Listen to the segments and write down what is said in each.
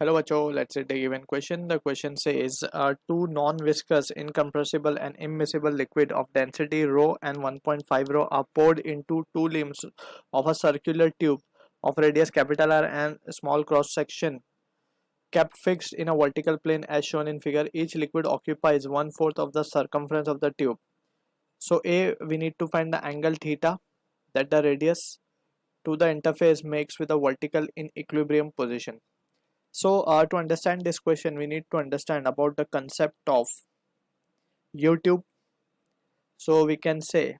Hello, Bacho. Let's say the given question. The question says two non-viscous, incompressible, and immiscible liquid of density rho and 1.5 rho are poured into two limbs of a circular tube of radius capital R and small cross section kept fixed in a vertical plane as shown in figure. Each liquid occupies 1/4 of the circumference of the tube. So A, we need to find the angle theta that the radius to the interface makes with a vertical in equilibrium position. So to understand this question, we need to understand about the concept of U-tube. So we can say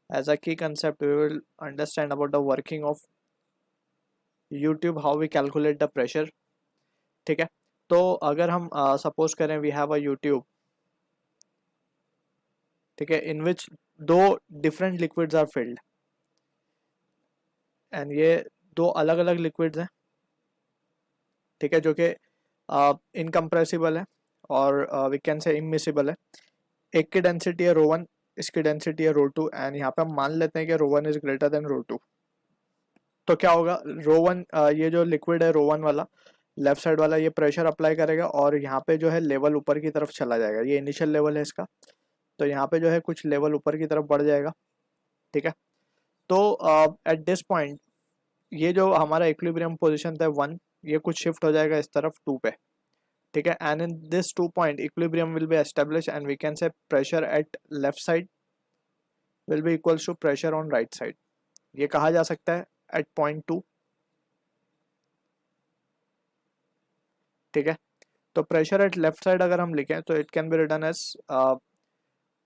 as a key concept, we will understand about the working of U-tube, how we calculate the pressure. ठीक है, तो अगर हम suppose करें we have a U-tube, ठीक है, in which दो different liquids are filled and ये दो अलग अलग लिक्विड्स हैं, ठीक है, जो कि इनकम्प्रेसिबल है और वी कैन से इमिसिबल है. एक की डेंसिटी है रो वन, इसकी डेंसिटी है रो टू एंड यहाँ पे हम मान लेते हैं कि rho one is greater than rho two. तो क्या होगा, रो वन ये जो लिक्विड है रो वन वाला लेफ्ट साइड वाला ये प्रेशर अप्लाई करेगा और यहाँ पे जो है लेवल ऊपर की तरफ चला जाएगा. ये इनिशियल लेवल है इसका, तो यहाँ पे जो है कुछ लेवल ऊपर की तरफ बढ़ जाएगा. ठीक है, तो एट दिस पॉइंट ये जो हमारा इक्विलिब्रियम पोजीशन था वन, ये कुछ शिफ्ट हो जाएगा इस तरफ टू पे. ठीक है, and in this 2 point equilibrium will be establish and we can say pressure at left side will be equals to pressure on right side. ये कहा जा सकता है एट पॉइंट टू. ठीक है, तो प्रेशर एट लेफ्ट साइड अगर हम लिखें तो it can be written as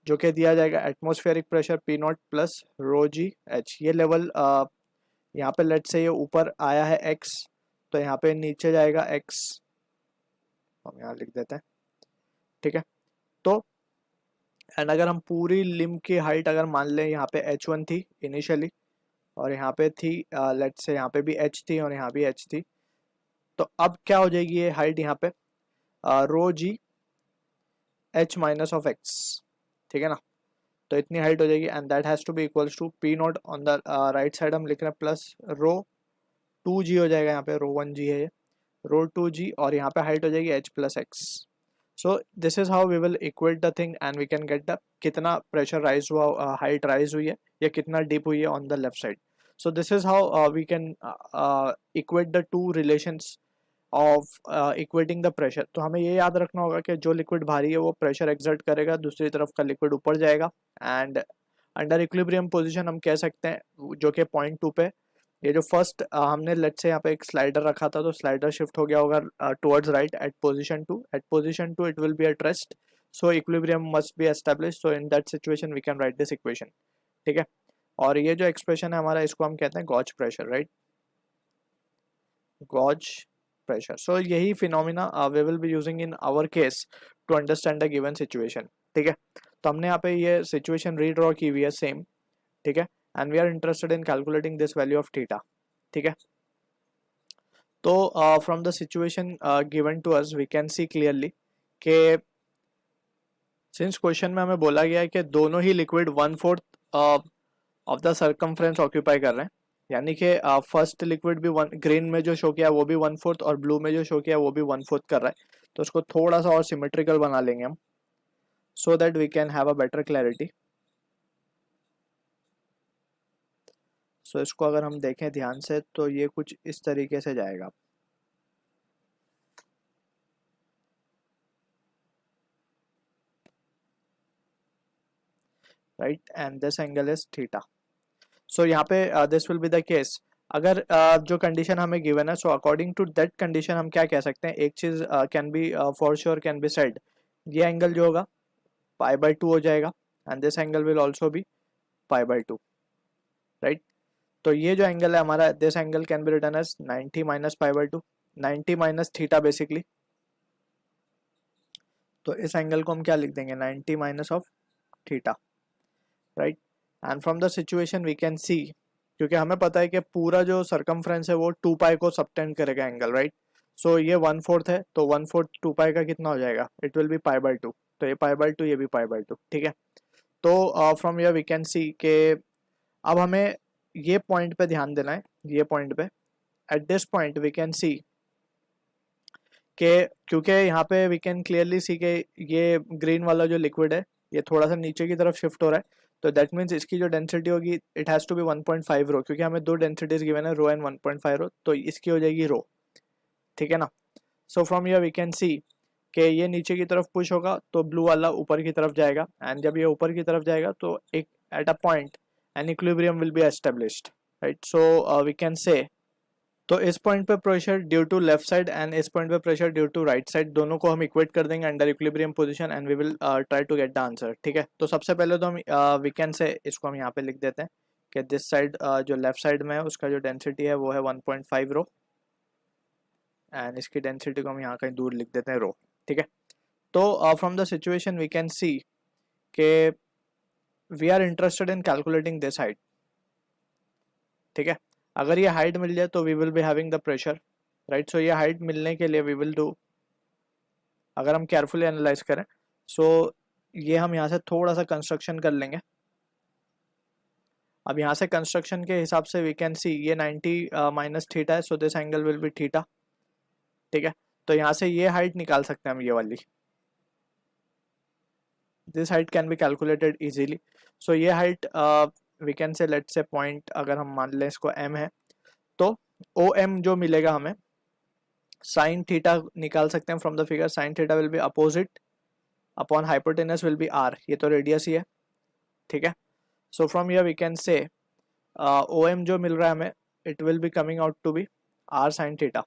जो कि दिया जाएगा atmospheric pressure P naught plus rho g h. ये लेवल यहाँ पे लेट से ये ऊपर आया है एक्स, तो यहाँ पे नीचे जाएगा एक्स, हम यहाँ लिख देते हैं. ठीक है, तो एंड अगर हम पूरी लिम्ब की हाइट अगर मान लें, यहाँ पे h1 थी इनिशियली और यहाँ पे थी लेट से यहाँ पे भी h थी और यहाँ भी h थी, तो अब क्या हो जाएगी ये हाइट यहाँ पे rho g h minus of x. ठीक है ना, तो इतनी हाइट हो जाएगी and that has to be equals to P naught on the right side हम लिख रहे हैं प्लस रो टू जी हो जाएगा, यहाँ पे रो वन जी है ये, रो टू जी और यहाँ पे हाइट हो जाएगी h plus x. So this is how we will equate the thing and we can get the कितना प्रेशर राइज हुआ, हाइट राइज हुई है या कितना डीप हुई है on the left side. So this is how we can equate the two relations of equating the pressure. तो हमें ये याद रखना होगा कि जो लिक्विड भारी है वो प्रेशर एक्सर्ट करेगा, दूसरी तरफ का लिक्विड ऊपर जाएगा एंड अंडर इक्विलिब्रियम पोजीशन हम कह सकते हैं जो कि पॉइंट टू पे ये जो फर्स्ट हमने लेट से यहाँ पे एक स्लाइडर रखा था, तो स्लाइडर शिफ्ट हो गया होगा towards right at position two. At position two it will be at rest, so equilibrium must be establish. So in that situation we can write this equation. ठीक है, और ये जो एक्सप्रेशन है हमारा इसको हम कहते हैं gauge pressure, right, gauge pressure. So यही phenomena we will be using in our case to understand the given situation. ठीक है, तो हमने यहाँ पे ये situation redraw की हुई है सेम. ठीक है, and we are interested in calculating this value of theta. ठीक है, तो from the situation given to us we can see clearly कि since क्वेश्चन में हमें बोला गया है कि दोनों ही liquid 1/4 of the circumference occupy कर रहे हैं, यानी कि फर्स्ट लिक्विड भी वन ग्रीन में जो शो किया वो भी 1/4 और ब्लू में जो शो किया वो भी 1/4 कर रहा है. तो उसको थोड़ा सा और सिमेट्रिकल बना लेंगे हम so that we can have a better clarity. So इसको अगर हम देखें ध्यान से तो ये कुछ इस तरीके से जाएगा. Right, and this angle is theta. So यहाँ पे this will be the case. अगर जो कंडीशन हमें गिवन है, so according to that condition हम क्या कह सकते हैं, एक चीज can be for sure can be said, ये एंगल जो होगा π/2 हो जाएगा and this angle will also be π/2. Right, तो ये जो एंगल है हमारा, this angle can be written as 90 minus π/2, 90 minus theta basically. तो इस एंगल को हम क्या लिख देंगे, 90 minus of theta. Right, and from the situation we can see, क्योंकि हमें पता है कि पूरा जो सर्कमफ्रेंस है वो 2π को सबटेंड करेगा एंगल. राइट, सो ये 1/4 है, तो 1/4 2π का कितना हो जाएगा, इट विल बी π/2. तो ये π/2 ये भी π/2. ठीक है, तो from here we can see के अब हमें ये पॉइंट पे ध्यान देना है, ये पॉइंट पे at this point we can see कि क्योंकि यहाँ पे वी कैन क्लियरली सी कि ये ग्रीन वाला जो लिक्विड है ये थोड़ा सा नीचे की तरफ शिफ्ट हो रहा है, तो दैट मीन्स इसकी जो डेंसिटी होगी इट हैज़ टू बी 1.5 रो, क्योंकि हमें दो डेंसिटीज गिवन है, रो एंड 1.5 रो, तो इसकी हो जाएगी रो, ठीक है ना। So from here we can see कि ये नीचे की तरफ पुश होगा तो ब्लू वाला ऊपर की तरफ जाएगा, एंड जब ये ऊपर की तरफ जाएगा तो एक at a point an equilibrium will be established, right. So we can say, तो इस पॉइंट पे pressure due to left side and इस पॉइंट पे pressure due to right side, दोनों को हम इक्वेट कर देंगे under equilibrium position and we will try to get the answer, ठीक है। तो सबसे पहले तो हम वी कैन से, इसको हम यहाँ पे लिख देते हैं कि दिस साइड जो लेफ्ट साइड में है उसका जो डेंसिटी है वो है 1.5 रो, एंड इसकी डेंसिटी को हम यहाँ कहीं दूर लिख देते हैं रो, ठीक है। तो from the situation we can see के we are interested in calculating this height, ठीक है। अगर ये हाइट मिल जाए तो we will be having the pressure, right. So ये हाइट मिलने के लिए वी विल डू, अगर हम केयरफुली एनालाइज करें, सो ये हम यहाँ से थोड़ा सा कंस्ट्रक्शन कर लेंगे। अब यहाँ से कंस्ट्रक्शन के हिसाब से वी कैन सी ये 90 माइनस थीटा है, so this angle will be theta, ठीक है। तो यहाँ से ये हाइट निकाल सकते हैं हम, ये वाली, this height can be calculated easily. So ये height we can say let's say point, अगर हम मान लें इसको m है, तो ओ एम जो मिलेगा हमें, साइन थीटा निकाल सकते हैं from the figure, sine theta will be opposite upon hypotenuse will be r, ये तो रेडियस ही है, ठीक है। So from here we can say O M जो मिल रहा है हमें, it will be coming out to be r sine theta,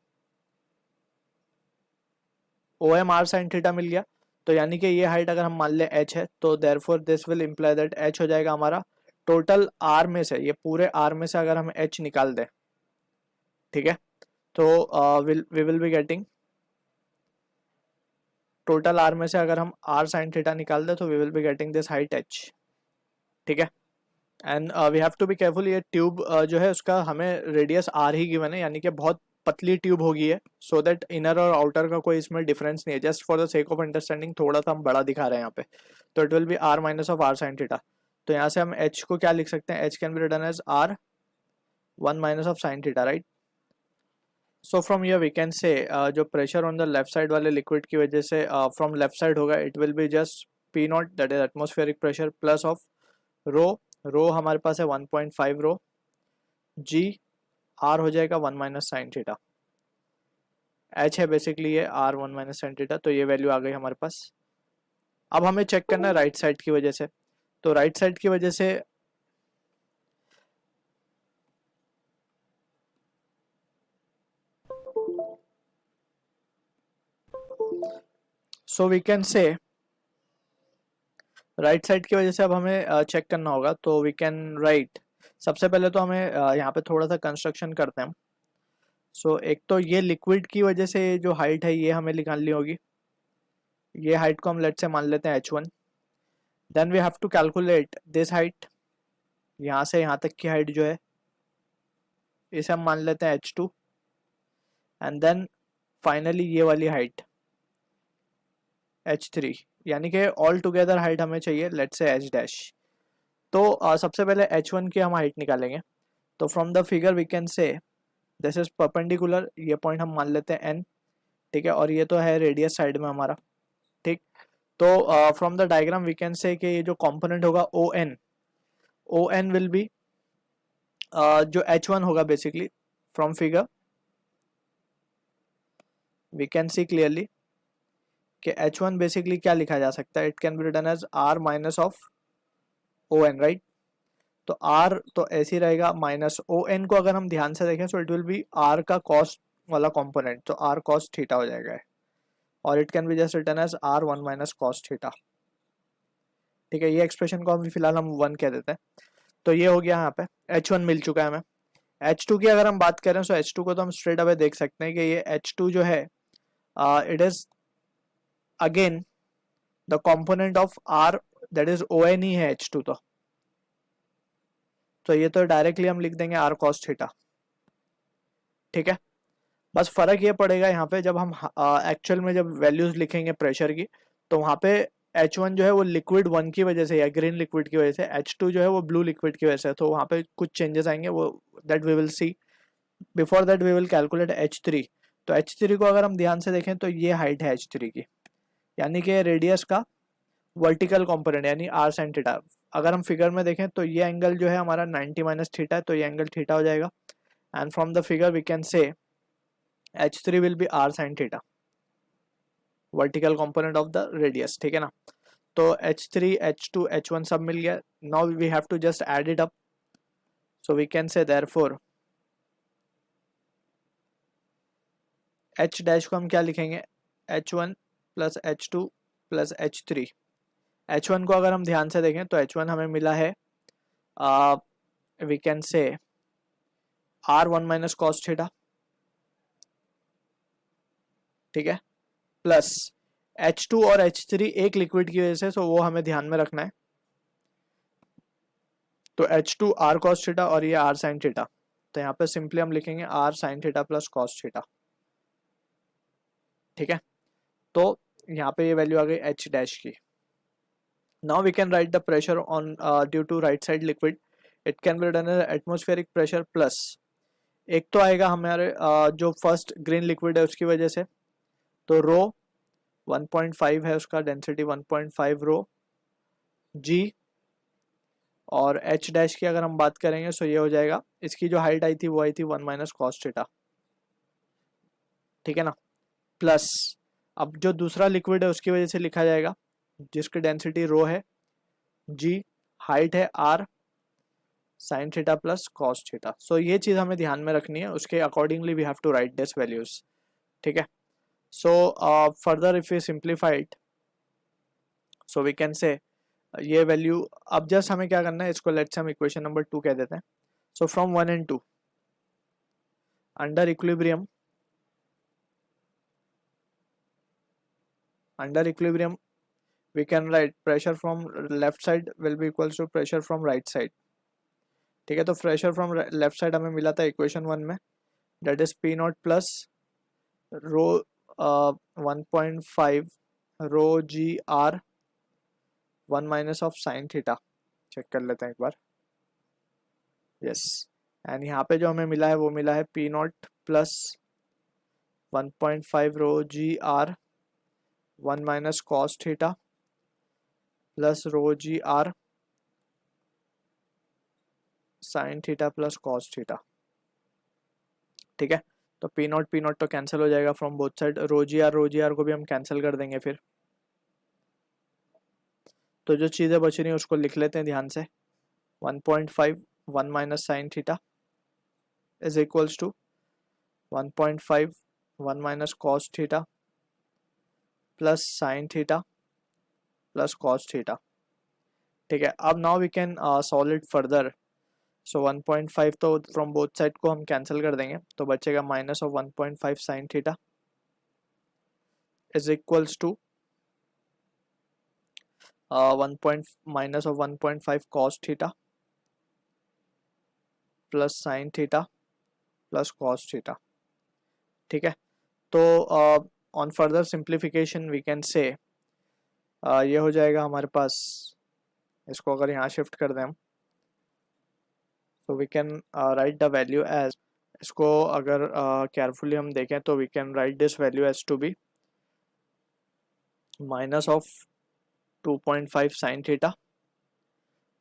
O M r sine theta मिल गया। तो यानी कि ये हाइट अगर हम मान लें h है, तो therefore this will imply that h हो जाएगा हमारा टोटल r में से, ये पूरे r में से अगर हम h निकाल दें, ठीक है, तो we will be getting total r में से अगर हम r साइन थीटा निकाल दें तो we will be getting this height h, ठीक है। And we have to be careful, ये ट्यूब जो है उसका हमें रेडियस r ही गिवन है, यानी कि बहुत पतली ट्यूब होगी है, सो दैट इनर और आउटर का कोई इसमें डिफरेंस नहीं है, just for the sake of understanding थोड़ा सा हम बड़ा दिखा रहे हैं यहाँ पे, तो it will be r minus of r sine theta. तो यहाँ से हम h को क्या लिख सकते हैं, h can be written as r 1 minus of sine theta, right. So from here we can say जो pressure on the left side वाले लिक्विड की वजह से फ्रॉम लेफ्ट साइड होगा, it will be just P naught, that is atmospheric pressure, plus of rho, rho हमारे पास है 1.5 rho, g are हो जाएगा 1 माइनस साइन थीटा, एच है बेसिकली ये आर 1 माइनस साइन थीटा, तो ये वैल्यू आ गई हमारे पास। अब हमें चेक करना है राइट साइड की वजह से, तो राइट साइड की वजह से so we can say right side की वजह से अब हमें चेक करना होगा, तो वी कैन राइट, सबसे पहले तो हमें यहाँ पे थोड़ा सा कंस्ट्रक्शन करते हैं। सो एक तो ये लिक्विड की वजह से जो हाइट है ये हमें निकालनी होगी, ये हाइट को हम लेट से मान लेते हैं h1, then we have to calculate this height, यहाँ से यहाँ तक की हाइट जो है इसे हम मान लेते हैं h2, एंड देन फाइनली ये वाली हाइट h3, यानी कि ऑल टुगेदर हाइट हमें चाहिए लेट्स से h डैश। तो सबसे पहले h1 की हम हाइट निकालेंगे, तो from the figure we can say this is perpendicular, ये पॉइंट हम मान लेते हैं n, ठीक है, और ये तो है रेडियस साइड में हमारा, ठीक। तो from the diagram we can say कि ये जो कंपोनेंट होगा ओ एन विल बी जो h1 होगा basically, from figure we can see clearly कि h1 बेसिकली क्या लिखा जा सकता है, it can be written as r minus of O N, right. तो r तो ऐसे ही रहेगा, माइनस ओ एन को अगर हम ध्यान से देखें, so it will be r का कॉस्ट वाला कंपोनेंट, तो r cos थीटा हो जाएगा, और it can be just written as r 1 minus cos theta, ठीक है। ये एक्सप्रेशन को हम फिलहाल हम 1 कह देते हैं। तो ये हो गया, यहाँ पे h1 मिल चुका है हमें। h2 की अगर हम बात करें, सो h2 को तो हम स्ट्रेट अवे देख सकते हैं कि ये h2 जो है it is again the component of r, that is O N ही है h2, तो ये तो डायरेक्टली हम लिख देंगे r cos थीटा, ठीक है। बस फर्क ये पड़ेगा यहाँ पे, जब हम एक्चुअल में जब वैल्यूज लिखेंगे प्रेशर की, तो वहाँ पे h1 जो है वो लिक्विड 1 की वजह से या ग्रीन लिक्विड की वजह से, h2 जो है वो ब्लू लिक्विड की वजह से, तो वहाँ पे कुछ चेंजेस आएंगे, वो that we will see. Before that we will calculate h3, तो h3 को अगर हम ध्यान से देखें तो ये हाइट है h3 की, यानी कि रेडियस का वर्टिकल कंपोनेंट यानी r sin थीटा। अगर हम फिगर में देखें तो ये एंगल जो है हमारा 90 माइनस थीटा है, तो ये एंगल थीटा हो जाएगा। And from the figure we can say h3 will be r sin theta, vertical component of the radius, ठीक है ना। तो h3 h2 h1 सब मिल गया। Now we have to just add it up, so we can say therefore h dash को हम क्या लिखेंगे, h1 plus h2 plus h3। h1 को अगर हम ध्यान से देखें तो h1 हमें मिला है वी कैन से r1 माइनस कॉस थीटा, ठीक है, प्लस h2 और h3 एक लिक्विड की वजह से, सो वो हमें ध्यान में रखना है। तो h2 r cos थीटा और ये r sin थीटा, तो यहाँ पे सिंपली हम लिखेंगे r sin theta plus cos theta, ठीक है। तो यहाँ पे ये वैल्यू आ गई h डैश की। Now we can write the pressure on due to right side liquid, it can be written as atmospheric pressure plus, एक तो आएगा हमारे जो फर्स्ट ग्रीन लिक्विड है उसकी वजह से, तो रो 1.5 है उसका डेंसिटी 1.5 रो जी, और h डैश की अगर हम बात करेंगे तो ये हो जाएगा, इसकी जो हाइट आई थी वो आई थी 1 माइनस कॉस थीटा, ठीक है ना, प्लस अब जो दूसरा लिक्विड है उसकी वजह से लिखा जाएगा जिसकी डेंसिटी रो है, जी हाइट है r sine theta plus cos theta. So ये चीज़ हमें ध्यान में रखनी है, उसके accordingly we have to write this values, ठीक है। So further if you simplify it, so we can say ये वैल्यू, अब जस्ट हमें क्या करना है, इसको लेट्स हम इक्वेशन नंबर 2 कह देते हैं। So from 1 and 2 under equilibrium, we can write pressure from left side will be equals to pressure from right side, ठीक है। तो प्रेशर फ्रॉम लेफ्ट साइड हमें मिला था इक्वेशन 1 में, that is P naught plus rho 1.5 rho g R 1 minus of sine theta, check कर लेते हैं एक बार, यस। एंड यहाँ पे जो हमें मिला है वो मिला है P naught plus 1.5 rho g R 1 minus cos theta plus rho g R sine theta plus cos theta, ठीक है। तो पी नॉट तो कैंसिल हो जाएगा from both side, rho g R को भी हम कैंसिल कर देंगे फिर। तो जो चीज़ें बच रही हैं उसको लिख लेते हैं ध्यान से, 1.5 1 minus sine theta is equals to 1.5 1 minus cos theta plus sine theta plus cos theta, ठीक है। अब now we can solve it further. So 1.5 तो फ्रॉम बोथ साइड को हम कैंसिल कर देंगे, तो बचेगा minus of 1.5 sine theta is equals to 1 point minus of 1.5 cos theta plus sine theta plus cos theta, ठीक है। तो on further simplification we can say ये हो जाएगा हमारे पास, इसको अगर यहाँ शिफ्ट कर दें हम, so we can write the value as, इसको अगर carefully हम देखें तो we can write this value as to be minus of 2.5 sin theta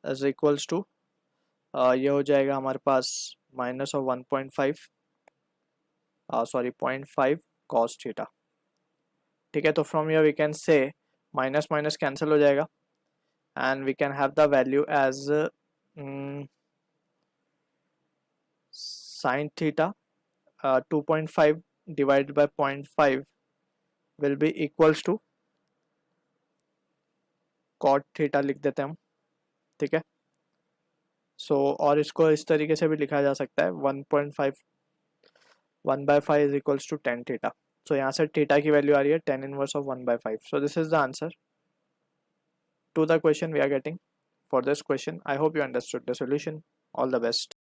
is equals to ये हो जाएगा हमारे पास minus of 1.5 sorry 0.5 cos theta, ठीक है। तो from here we can say minus minus cancel हो जाएगा and we can have the value as sin theta 2.5 divided by 0.5 will be equals to cot theta लिख देते हैं हम, ठीक है। सो और इसको इस तरीके से भी लिखा जा सकता है 1.5 1/5 is equals to 10 theta. So यहाँ से थीटा की वैल्यू आ रही है 10 inverse of 1/5। So this is the answer to the question we are getting for this question. I hope you understood the solution. All the best.